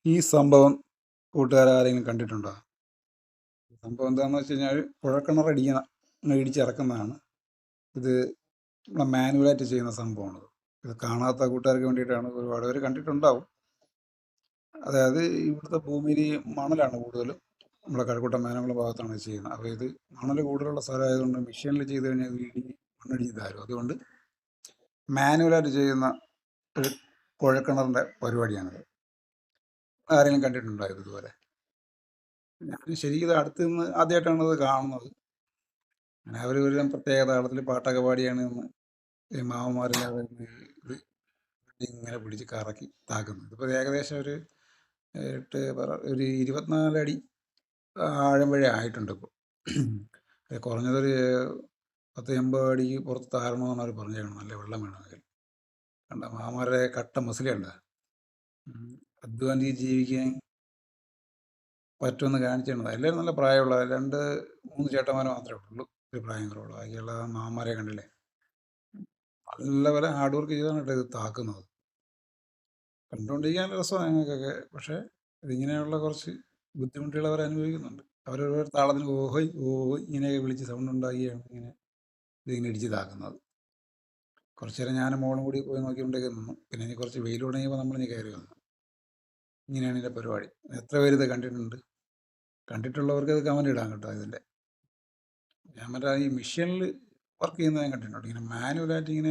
ഈ സംഭവം കൂട്ടുകാരാരെങ്കിലും കണ്ടിട്ടുണ്ടോ? സംഭവം എന്താണെന്ന് വെച്ച് കഴിഞ്ഞാൽ കുഴൽക്കിണർ ഇടിച്ചിറക്കുന്നതാണ്. ഇത് നമ്മളെ മാനുവലായിട്ട് ചെയ്യുന്ന സംഭവമാണത്. ഇത് കാണാത്ത കൂട്ടുകാർക്ക് വേണ്ടിയിട്ടാണ്. ഒരുപാട് പേര് കണ്ടിട്ടുണ്ടാവും. അതായത് ഇവിടുത്തെ ഭൂമിയിൽ ഈ മണലാണ് കൂടുതലും. നമ്മളെ കഴക്കൂട്ടം മേനകുളം ഭാഗത്താണ് ഇത് ചെയ്യുന്നത്. അപ്പോൾ ഇത് മണൽ കൂടുതലുള്ള സ്ഥലമായതുകൊണ്ട് മെഷീനിൽ ചെയ്ത് കഴിഞ്ഞാൽ ഇത് മണ്ണിടിഞ്ഞ് താരും. അതുകൊണ്ട് മാനുവലായിട്ട് ചെയ്യുന്ന ഒരു കുഴൽക്കിണറിൻ്റെ പരിപാടിയാണിത്. ആരെങ്കിലും കണ്ടിട്ടുണ്ടോ ഇത് ഇതുപോലെ? ഞാൻ ശരിക്കും ഇത് അടുത്ത് നിന്ന് ആദ്യമായിട്ടാണ് ഇത് കാണുന്നത്. അങ്ങനെ അവർ ഒരു പ്രത്യേക താളത്തിൽ പാട്ടൊക്കെ പാടിയാണ് ഇന്ന് ഈ മാമന്മാരെല്ലാം ഇത് ഇങ്ങനെ പിടിച്ച് കറക്കി താക്കുന്നത്. ഇതിപ്പോൾ ഏകദേശം ഒരു ഒരു 24 അടി ആഴം വരെ ആയിട്ടുണ്ട് ഇപ്പോൾ. കുറഞ്ഞതൊരു 10-80 അടിക്ക് പുറത്ത് താരണമെന്നാണ് അവർ പറഞ്ഞേക്കണം, നല്ല വെള്ളം വേണമെങ്കിൽ. കണ്ട മാമന്മാരുടെ കട്ട മസിലുണ്ട്. അധ്വാനിച്ച് ജീവിക്കാൻ പറ്റുമെന്ന് കാണിച്ചാണ്. എല്ലാവരും നല്ല പ്രായമുള്ള 2-3 ചേട്ടന്മാർ മാത്രമേ ഉള്ളൂ ഒരു പ്രായം കുറവുള്ളൂ. ബാക്കിയുള്ള മാമന്മാരെ കണ്ടില്ലേ, നല്ല പോലെ ഹാർഡ് വർക്ക് ചെയ്താണ് കേട്ടോ ഇത് താക്കുന്നത്. കണ്ടുകൊണ്ടിരിക്കാൻ രസമാണ് ഞങ്ങൾക്കൊക്കെ. പക്ഷേ ഇതിങ്ങനെയുള്ള കുറച്ച് ബുദ്ധിമുട്ടുകൾ അവർ അനുഭവിക്കുന്നുണ്ട്. അവരവരുടെ താളത്തിന് ഓഹോയ് ഓഹോയ് ഇങ്ങനെയൊക്കെ വിളിച്ച് സൗണ്ട് ഉണ്ടാക്കിയാണ് ഇതിങ്ങനെ ഇടിച്ച് താക്കുന്നത്. കുറച്ച് നേരം ഞാനും മോളും കൂടി പോയി നോക്കിക്കൊണ്ടൊക്കെ നിന്നു. പിന്നെ ഇനി കുറച്ച് വെയിൽ തുടങ്ങിയപ്പോൾ നമ്മളിനി കയറി വന്നു. ഇങ്ങനെയാണ് ഇതിൻ്റെ പരിപാടി. എത്ര പേര് ഇത് കണ്ടിട്ടുണ്ട്? കണ്ടിട്ടുള്ളവർക്ക് ഇത് കമൻ്റ് ഇടാൻ കേട്ടോ ഇതിൻ്റെ. ഞാൻ മറ്റേ ഈ മെഷീനിൽ വർക്ക് ചെയ്യുന്നത് ഞാൻ കണ്ടിട്ടുണ്ട്. ഇങ്ങനെ മാനുവലായിട്ട് ഇങ്ങനെ